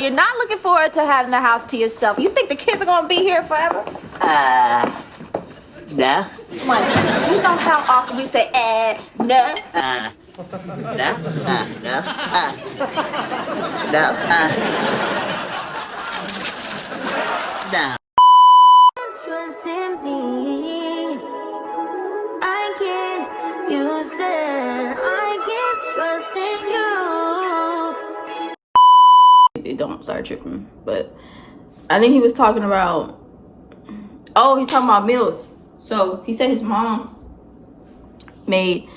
You're not looking forward to having the house to yourself. You think the kids are gonna be here forever? No. Come on, do you know how often we say, no? No. No. No. Trust in me. I can. You said I can trust in you. Don't start tripping. But I think he was talking about. Oh, he's talking about meals. So he said his mom made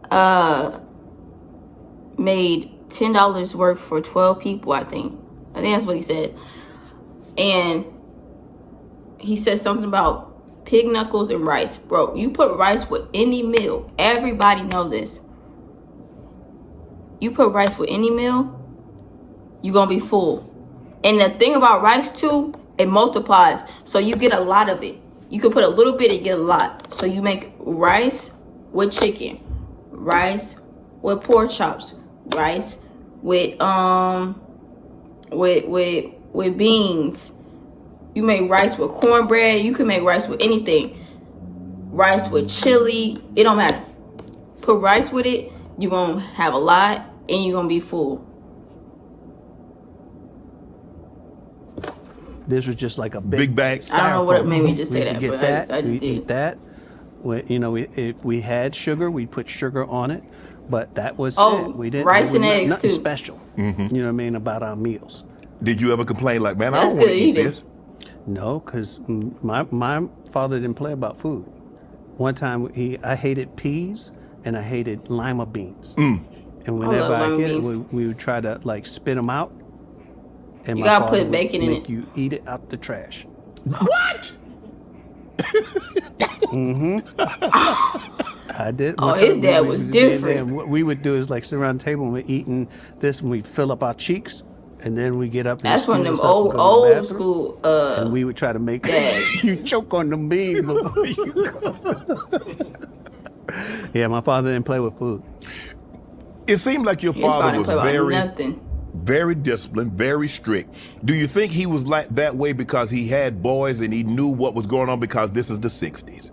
$10 worth for 12 people. I think that's what he said. And he said something about pig knuckles and rice. Bro, you put rice with any meal. Everybody know this. You put rice with any meal, you're gonna be full. And the thing about rice too, it multiplies. So you get a lot of it. You can put a little bit and get a lot. So you make rice with chicken, rice with pork chops, rice with beans. You make rice with cornbread. You can make rice with anything. Rice with chili. It don't matter. Put rice with it. You're gonna have a lot and you're gonna be full. This was just like a big bag. styrofoam. I don't know what made me just say we used that. to get but that. I We did. eat that. If we had sugar, we put sugar on it. But that was it. We didn't. Rice and eggs nothing too. special. You know what I mean about our meals. Did you ever complain like, man, I That's don't want to good eat eating. this? No, because my father didn't play about food. One time I hated peas and I hated lima beans. And whenever love I lima get it, beans. we would try to like spit them out. And You my gotta father put would bacon in make it. you eat it out the trash. What? I did. Oh, One his time dad was different. And what we would do is like sit around the table and we're eating this and we'd fill up our cheeks and then we get up and That's one of them scoot us up and go to the old bathroom, school. and we would try to make dads. you choke on them beans before you go. Yeah, my father didn't play with food. It seemed like your His father father was didn't play about very, nothing. very disciplined, very strict. Do you think he was like that way because he had boys and he knew what was going on because this is the 60s?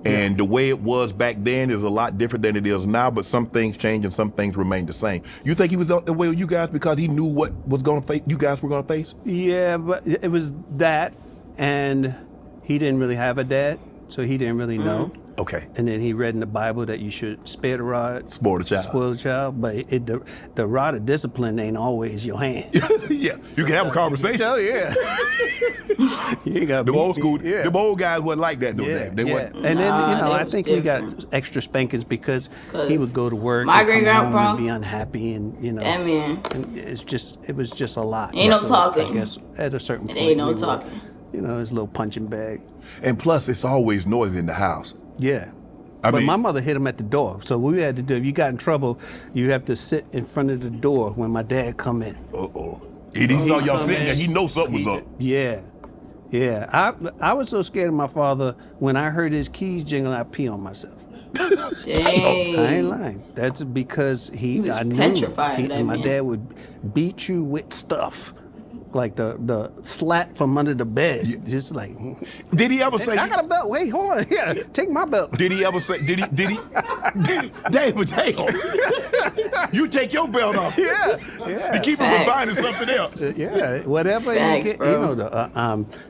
And the way it was back then is a lot different than it is now, but some things change and some things remain the same. You think he was the way with you guys because he knew what was going to face you guys were going to face? Yeah, but it was that, and he didn't really have a dad, so he didn't really know. Okay. And then he read in the Bible that you should spare the rod, Spoil the child. spoil the child. But the rod of discipline ain't always your hand. Yeah, you can have a conversation. So yeah, you ain't got The old school, Yeah. the old guys wasn't like that though. Yeah, They yeah. wasn't. And then Nah, I they was think we different. got extra spankings because he would go to work, My and come home great-grandpa- and be unhappy, and That man. and it was just a lot. Ain't no So talking. I guess at a certain It point, ain't no we were, talking. his little punching bag. And plus, it's always noisy in the house. Yeah. I But mean- my mother hit him at the door. So what we had to do, if you got in trouble, you have to sit in front of the door when my dad come in. Uh-oh. And he saw y'all sitting there, he knows something was up. Yeah. Yeah. I was so scared of my father, when I heard his keys jingle, I pee on myself. I Dang. ain't lying. That's because He was I knew petrified of that my man. dad would beat you with stuff. Like the slat from under the bed. Just like, Did he ever say, I got a belt. Wait, hold on. Yeah, take my belt. did he ever say, did he, David, hang you take your belt off. Yeah. To keep him from Facts. finding something else. Yeah, whatever Facts, you get, bro.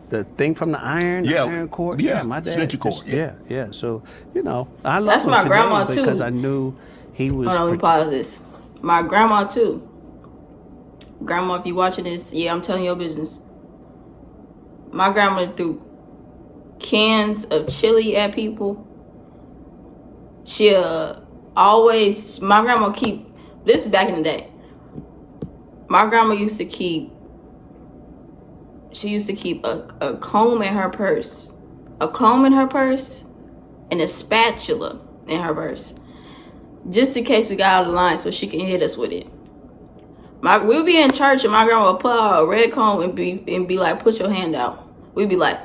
the thing from the iron, Yeah, iron cord. yeah, My dad. extension cord, just- yeah. yeah. So I love That's him my today grandma, too. because I knew he was. Hold on, let me pause this. My grandma too. Grandma, if you watching this, yeah, I'm telling your business. My grandma threw cans of chili at people. She always, my grandma keep, this is back in the day. My grandma used to keep a comb in her purse. A comb in her purse and a spatula in her purse. Just in case we got out of line so she can hit us with it. We'll be in church and my grandma would pull out a red comb and be like, put your hand out. We'd be like,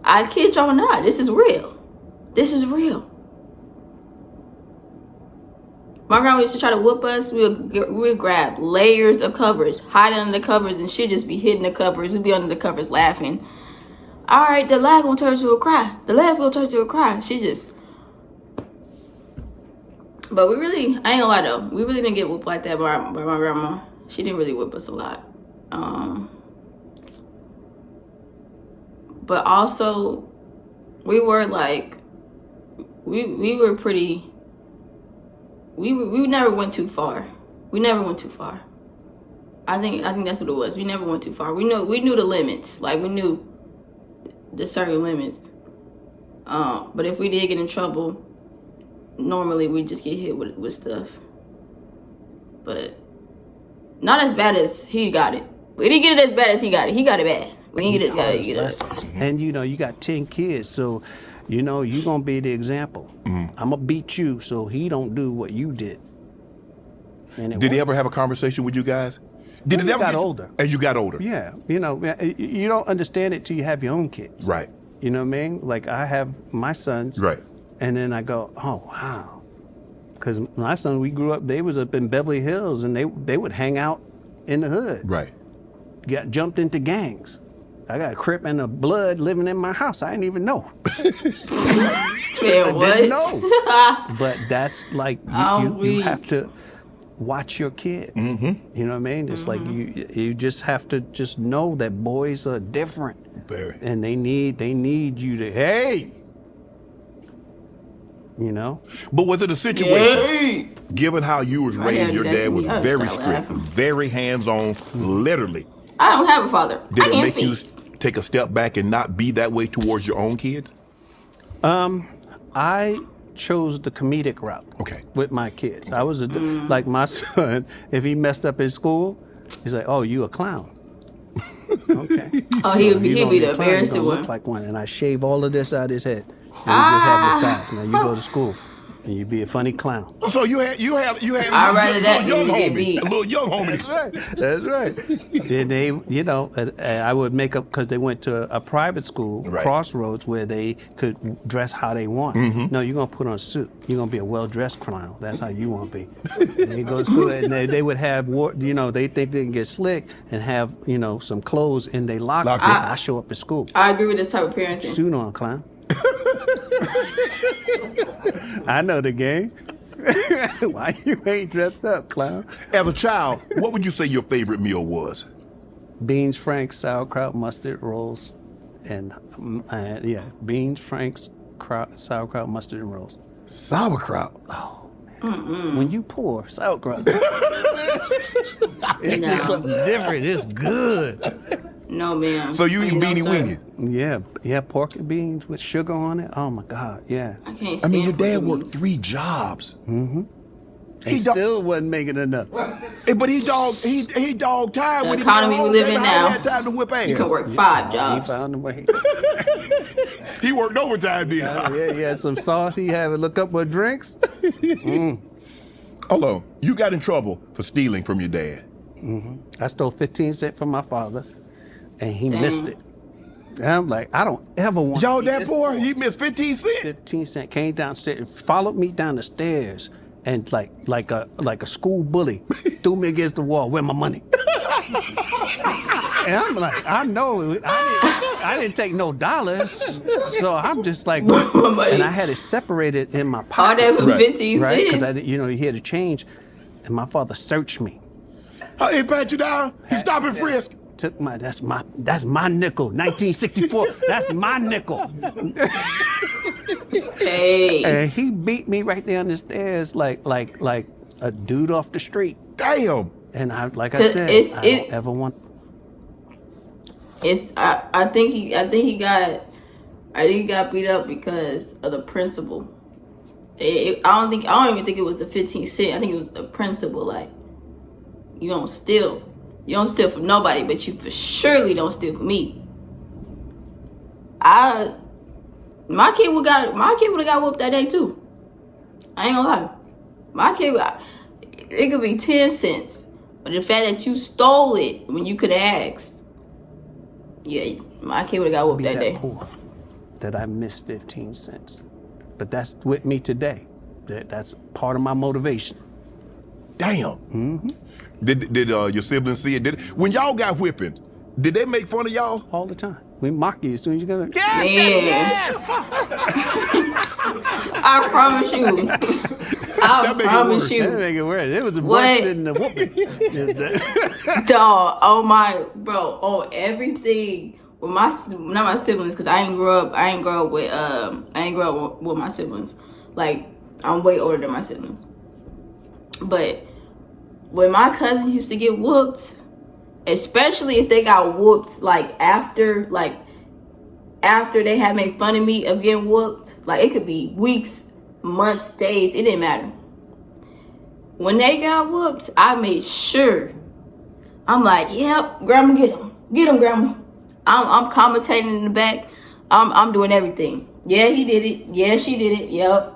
I kid y'all not, this is real. This is real. My grandma used to try to whoop us. We'd grab layers of covers, hide under the covers, and she'd just be hitting the covers. We'd be under the covers laughing. All right, the laugh gonna turn to a cry. The laugh gonna turn to a cry. She just... But we really, I ain't gonna lie though, we really didn't get whooped like that by my grandma. She didn't really whip us a lot. But also, we were like, we were pretty... We never went too far. We never went too far. I think that's what it was. We never went too far. We knew the limits. Like, we knew the certain limits. But if we did get in trouble, normally we just get hit with stuff. But not as bad as he got it. We didn't get it as bad as he got it. He got it bad. We didn't get it as bad as he got it. And you got 10 kids, so you're gonna be the example. I'm gonna beat you so he don't do what you did. Did he ever have a conversation with you guys? Did it ever got older? And you got older. Yeah, you don't understand it till you have your own kids. Right. You know what I mean? Like, I have my sons. Right. And then I go, oh wow, because my son, we grew up. They was up in Beverly Hills, and they would hang out in the hood. Right. Got jumped into gangs. I got a Crip and a Blood living in my house. I didn't even know. Yeah, what? Didn't know. But that's like you have to watch your kids. You know what I mean? It's like you just have to just know that boys are different. Very. And they need you to, hey. But was it a situation, given how you was raised, your dad was very strict, very hands-on, literally. I don't have a father. Did I it can't make you speak. take a step back and not be that way towards your own kids? I chose the comedic route. Okay. With my kids. I was like my son, if he messed up in school, he's like, oh, you a clown. Okay. Oh, So he'd be you gonna the a clown, you embarrassing gonna one. look like one. And I shave all of this out of his head. And he just have the sides. Now you go to school and you be a funny clown. So you had I'd rather that a little than to get young homie, beat. a little young homie. That's right. Then they, I would make up, because they went to a private school, Right. Crossroads, where they could dress how they want. No, you're gonna put on a suit. You're gonna be a well-dressed clown. That's how you want to be. And they go to school, and they would have, they think they can get slick and have, some clothes in their locker. I show up at school. I agree with this type of parenting. Suit on, clown. I know the game. Why you ain't dressed up, clown? As a child, what would you say your favorite meal was? Beans, franks, sauerkraut, mustard rolls, and beans, franks, sauerkraut, mustard, and rolls. Sauerkraut. Oh, man. When you pour sauerkraut, it's just something different. It's good. No, man. So you eating Ain't beanie no, sir. weenie? Yeah, pork and beans with sugar on it. Oh my God, yeah. I can't I mean, your stand dad pork worked and 3 jobs. He still wasn't making enough. But he dog tired The when he economy got home. we live in He now. had time to whip ass. beans. You can work 5 He jobs. found a way. He worked overtime, did Yeah, he had some sauce. He had to look up with drinks. Hold on. You got in trouble for stealing from your dad. I stole 15 cents from my father, and he Damn. missed it. And I'm like, I don't ever want Y'all to eat that this poor? more. He missed 15 cents. 15 cents, came downstairs, followed me down the stairs, and like a school bully, threw me against the wall. Where my money? And I'm like, I know, I didn't take no dollars, so I'm just like, and I had it separated in my All pocket. that for 15 Right, cents. because he had to change, and my father searched me. Oh, he pat you down? He stop and frisk? Took that's my nickel, 1964. That's my nickel. Hey. And he beat me right there on the stairs like a dude off the street. Damn. And I Cause said, I don't ever want. I think he got beat up because of the principal. I don't even think it was the 15 cent. I think it was the principal. Like, you don't steal from nobody, but you for surely don't steal from me. My kid would have got whooped that day too. I ain't gonna lie. My kid, it could be 10 cents, but the fact that you stole it when you could have asked, yeah, my kid would have got whooped Be that day. poor that I missed 15 cents. But that's with me today. That's part of my motivation. Damn. Mm-hmm. Did your siblings see it? When y'all got whippings, did they make fun of y'all? All the time. We mock you as soon as you go. Yes, Man. yes. I promise you. I promise you. That make it worse. It was worse than the whooping. Dog, oh my, bro, oh everything with not my siblings, cause I ain't grow up with my siblings. Like I'm way older than my siblings. But when my cousins used to get whooped, especially if they got whooped like after they had made fun of me of getting whooped, like it could be weeks, months, days, it didn't matter. When they got whooped, I made sure. I'm like, yep, grandma, get him, grandma. I'm commentating in the back. I'm doing everything. Yeah, he did it. Yeah, she did it. Yep.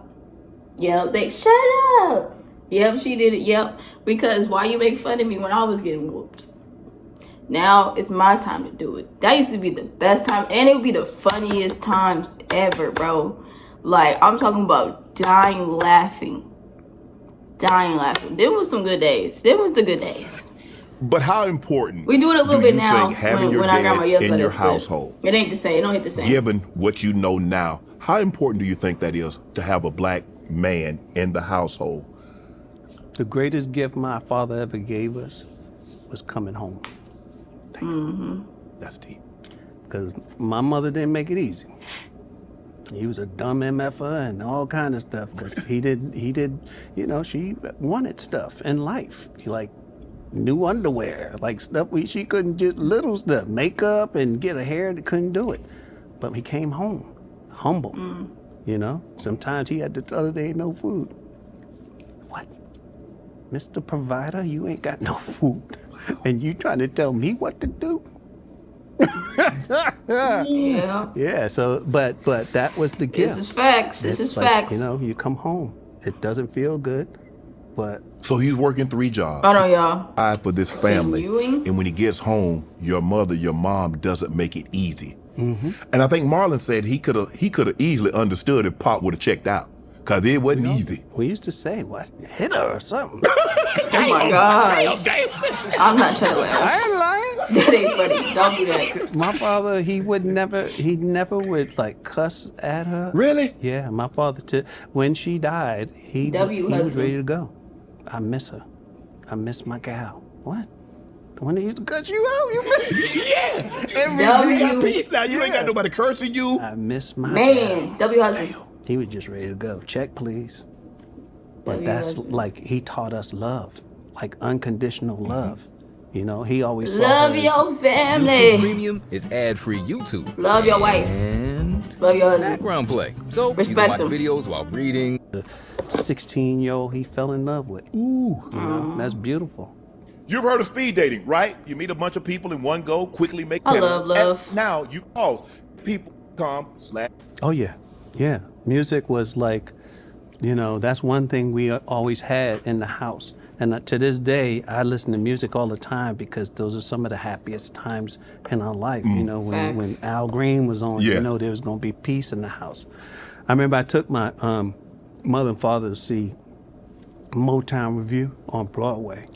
They shut up. Yep, she did it. Yep. Because why you make fun of me when I was getting whooped? Now it's my time to do it. That used to be the best time, and it would be the funniest times ever, bro. Like I'm talking about dying laughing. There was some good days. There was the good days. But how important? We do it a little bit now. Having your dad in your household, it ain't the same. It don't hit the same. Given what you know now, how important do you think that is to have a black man in the household? The greatest gift my father ever gave us was coming home. Mm-hmm. That's deep. Because my mother didn't make it easy. He was a dumb MFer and all kind of stuff. Because he did, you know, she wanted stuff in life. Like new underwear, like stuff she couldn't just, little stuff, makeup and get her hair, couldn't do it. But he came home, humble, you know? Sometimes he had to tell her there ain't no food. What? Mr. Provider, you ain't got no food. And you trying to tell me what to do? Yeah, so, but that was the gift. This is facts. This is facts. You know, you come home. It doesn't feel good, but... So he's working 3 jobs. I know, y'all. For this family. Continuing. And when he gets home, your mom doesn't make it easy. Mm-hmm. And I think Marlon said he could have easily understood if Pop would have checked out. Because it wasn't easy. We used to say, what, hit her or something. Oh my God. Damn. I'm not trying to laugh. I ain't lying. That ain't funny. Don't do that. My father, he never would like cuss at her. Really? Yeah, my father, when she died, he was ready to go. I miss her. I miss my gal. What? When they used to cut you out, you miss Yeah. Every got peace now. You ain't got nobody cursing you. I miss my man. W husband. He was just ready to go. Check, please. But that's like, he taught us love, like unconditional love. You know, he always saw love your family. YouTube Premium is ad-free YouTube. Love your wife. And love your husband. Background play. So respect you can watch them. videos while reading. The 16-year-old he fell in love with. Ooh. You know, that's beautiful. You've heard of speed dating, right? You meet a bunch of people in one go, quickly make I memories. love. And now you pause. People come, slap. Oh, yeah. Yeah. Music was like, you know, that's one thing we always had in the house. And to this day, I listen to music all the time because those are some of the happiest times in our life. You know, when Al Green was on, you know, there was going to be peace in the house. I remember I took my mother and father to see Motown Review on Broadway.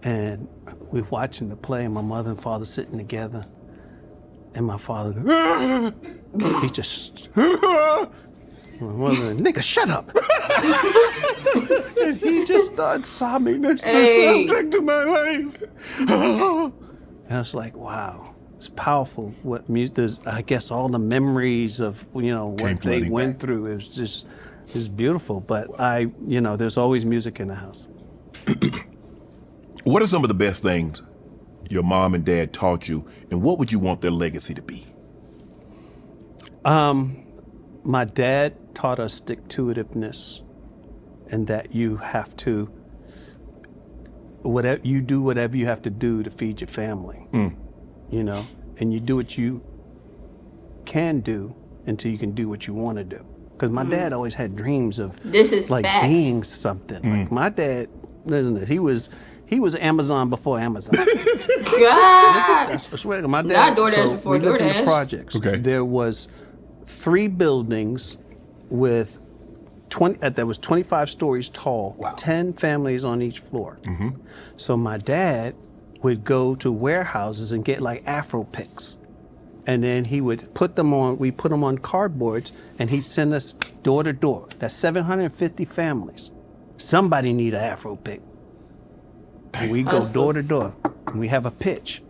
And we're watching the play, and my mother and father sitting together. And my father goes, he just, my mother, nigga, shut up. And he just started sobbing. That's the soundtrack to my life. And I was like, wow, it's powerful. What music, I guess all the memories of, you know, what they went through. It was just, it's beautiful. But you know, there's always music in the house. What are some of the best things your mom and dad taught you, and what would you want their legacy to be? My dad taught us stick-to-itiveness, and that you have to, whatever you have to do to feed your family, you know, and you do what you can do until you can do what you want to do. Because my dad always had dreams of like being something. Like my dad, listen to this, he was Amazon before Amazon. God. I swear, my dad. Not DoorDash so before we lived in the DoorDash. projects. Okay. There was 3 buildings with That was 25 stories tall. Wow. 10 families on each floor. So my dad would go to warehouses and get like Afro picks. And then he would put them on, we put them on cardboards, and he'd send us door to door. That's 750 families. Somebody need an Afro pick. And we go door to door. And we have a pitch,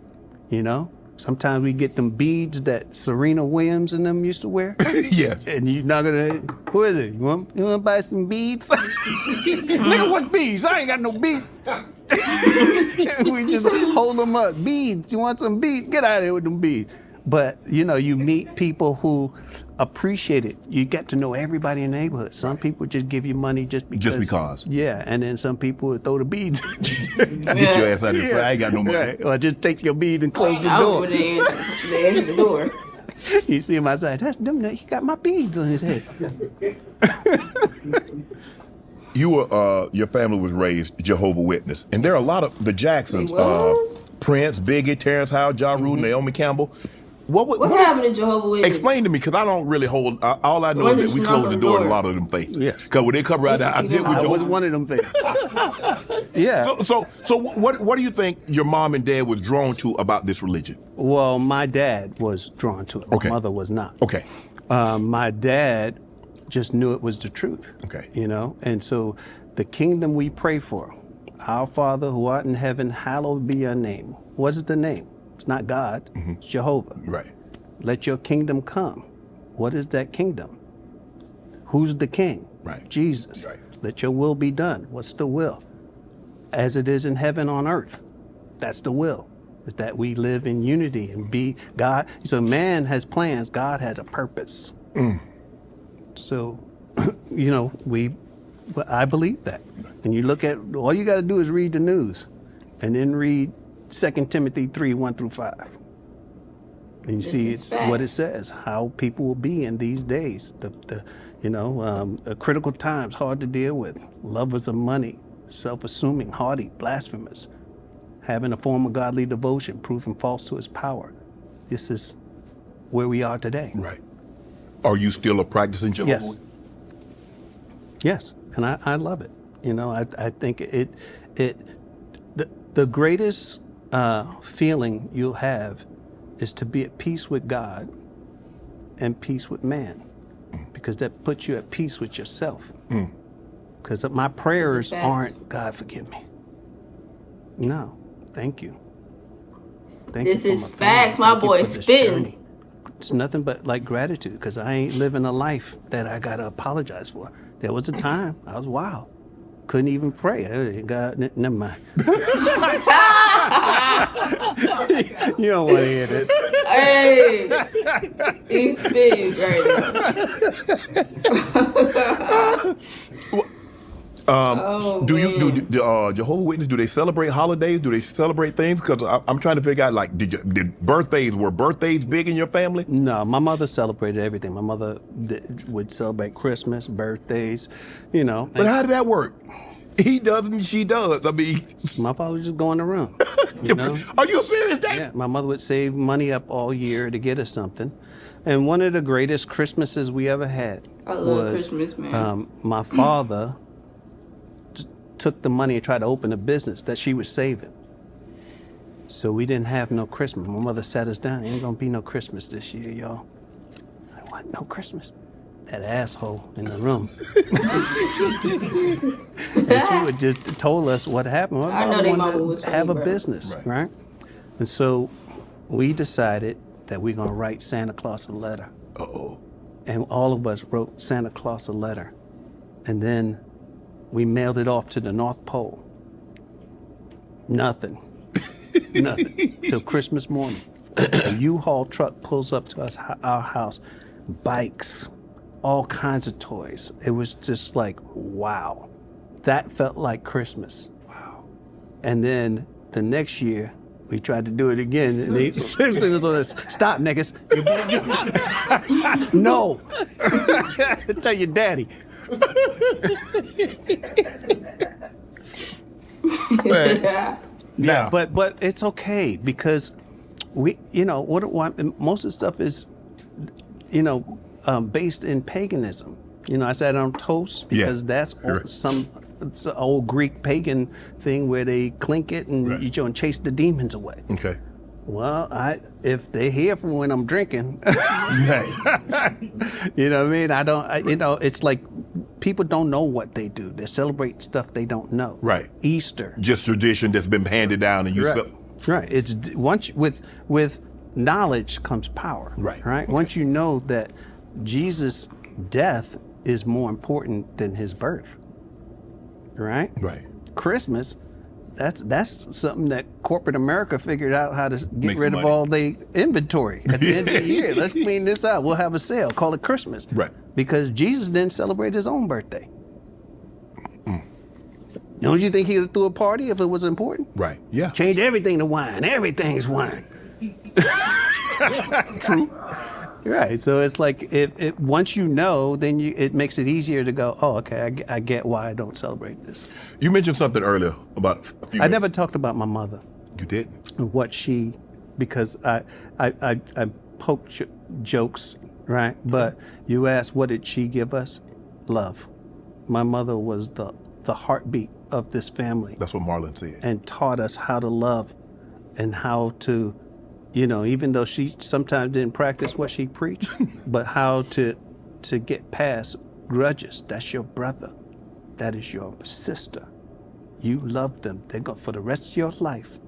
you know? Sometimes we get them beads that Serena Williams and them used to wear. Yes. And you're not gonna, who is it? You want to buy some beads? Nigga, what beads? I ain't got no beads. We just hold them up. Beads, you want some beads? Get out of here with them beads. But, you know, you meet people who appreciate it. You get to know everybody in the neighborhood. Some people just give you money just because. Just because. Yeah, and then some people would throw the beads at you. Get your ass out of here. So I ain't got no money. Right. Or just take your bead and close the I door. would they answer the door. You see him outside. That's them. He got my beads on his head. You were, your family was raised Jehovah's Witness, and there are a lot of the Jacksons, They was? Prince, Biggie, Terrence Howard, Ja Rule, Naomi Campbell. What happened to Jehovah's Witness? Explain to me, because I don't really hold. All I know When is did that we you closed knock the on door the in a door? lot of them faces. Yes. Because when they come right out, I see did them with I was Jehovah. one of them things. Yeah. So what do you think your mom and dad was drawn to about this religion? Well, my dad was drawn to it. My Okay. mother was not. Okay. My dad just knew it was the truth. Okay. You know, and so the kingdom we pray for, our Father who art in heaven, hallowed be your name. What is the name? It's not God. It's Jehovah. Right. Let your kingdom come. What is that kingdom? Who's the king? Right. Jesus. Right. Let your will be done. What's the will? As it is in heaven on earth. That's the will. Is that we live in unity and be God. So man has plans. God has a purpose. So, you know, I believe that. And you look at, all you got to do is read the news and then read 2 Timothy 3:1-5. And you see is it's what it facts. says, how people will be in these days. The critical times, hard to deal with. Lovers of money, self-assuming, haughty, blasphemous, having a form of godly devotion, proving false to its power. This is where we are today. Right. Are you still a practicing Jehovah's? Yes, and I love it. You know, I think the greatest feeling you'll have is to be at peace with God and peace with man, because that puts you at peace with yourself. Because my prayers facts. aren't, God forgive me. No, thank you. Thank This you for is my family. facts. My Thank you boy for this spitting. journey. It's nothing but like gratitude, because I ain't living a life that I gotta apologize for. There was a time I was wild. Couldn't even pray. God, never mind. You don't want to hear this. Hey, he's big right now. Do Jehovah's Witnesses, do they celebrate holidays? Do they celebrate things? Because I'm trying to figure out, like, were birthdays big in your family? No, my mother celebrated everything. My mother would celebrate Christmas, birthdays, you know. But how did that work? He does and she does. I mean, My father would just go in the room, you know. Are you serious, Dad? Yeah, my mother would save money up all year to get us something. And one of the greatest Christmases we ever had I love was Christmas, man. my father just took the money and tried to open a business that she was saving. So we didn't have no Christmas. My mother sat us down. Ain't gonna be no Christmas this year, y'all. Like, what? No Christmas? That asshole in the room. And she would just told us what happened. My I know mother they wanted mama to was have a funny, bro. business, right? And so we decided that we're gonna write Santa Claus a letter. Uh-oh. And all of us wrote Santa Claus a letter. And then we mailed it off to the North Pole. Nothing. Nothing. Till Christmas morning. A U-Haul truck pulls up to our house. Bikes, all kinds of toys. It was just like, wow. That felt like Christmas. Wow. And then the next year, we tried to do it again, and they seriously was on us, stop, niggas. No. Tell your daddy. Now, But it's okay, because we, you know, most of the stuff is, based in paganism. You know, I said on toast because that's it's an old Greek pagan thing where they clink it and you don't chase the demons away. Okay. Well, if they hear from when I'm drinking, Right. you know what I mean? It's like people don't know what they do. They're celebrating stuff they don't know. Right. Easter. Just tradition that's been handed down, and you. Right. It's once with knowledge comes power. Right. Right. Once you know that Jesus' death is more important than his birth. Right. Right. Christmas. That's something that corporate America figured out how to get Make rid some of money. all the inventory at the end of the year. Let's clean this out. We'll have a sale. Call it Christmas. Right. Because Jesus didn't celebrate his own birthday. Don't you think he would throw a party if it was important? Right. Yeah. Change everything to wine. Everything's wine. True. Right. So it's like once you know, then it makes it easier to go, oh, okay, I get why I don't celebrate this. You mentioned something earlier about a few I never talked about my mother. You didn't? Because I poke jokes, right? But you asked, what did she give us? Love. My mother was the heartbeat of this family. That's what Marlon said. And taught us how to love and how to, even though she sometimes didn't practice what she preached, but how to get past grudges. That's your brother. That is your sister. You love them. They're going for the rest of your life.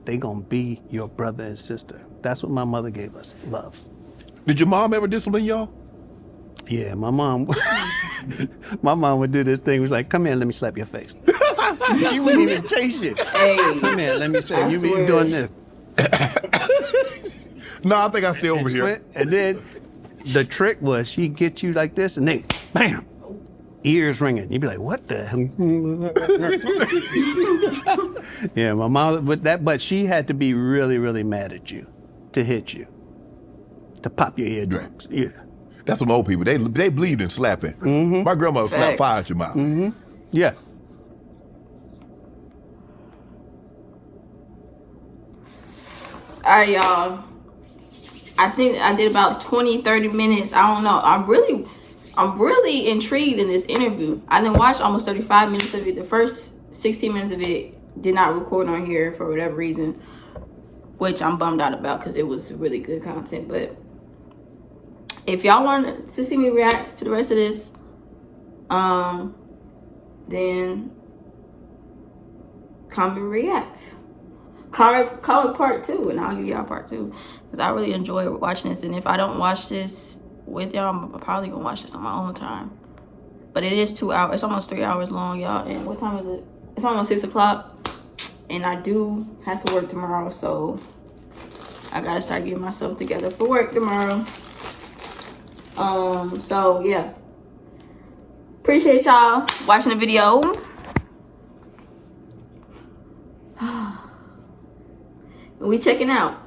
They're going to be your brother and sister. That's what my mother gave us, love. Did your mom ever discipline y'all? Yeah, my mom would do this thing. Was like, come here, let me slap your face. She wouldn't even chase you. Hey, Come here, let me say, you swear. been doing this. No, I think I stay over here. And then the trick was she'd get you like this and then, bam, ears ringing. You'd be like, what the hell? Yeah, my mom with that, but she had to be really, really mad at you to hit you, to pop your eardrums. Yeah. That's some old people. They believed in slapping. Mm-hmm. My grandmother slapped fire at your mouth. Mm-hmm. Yeah. All right, y'all. I think I did about 20, 30 minutes. I don't know. I'm really intrigued in this interview. I didn't watch almost 35 minutes of it. The first 16 minutes of it did not record on here for whatever reason, which I'm bummed out about because it was really good content. But if y'all want to see me react to the rest of this, then comment react. Comment part 2, and I'll give y'all part 2 because I really enjoy watching this. And if I don't watch this with y'all, I'm probably gonna watch this on my own time. But it is 2 hours. It's almost 3 hours long, y'all. And what time is it? It's almost 6 o'clock, and I do have to work tomorrow, so I gotta start getting myself together for work tomorrow. So yeah, appreciate y'all watching the video. We checking out.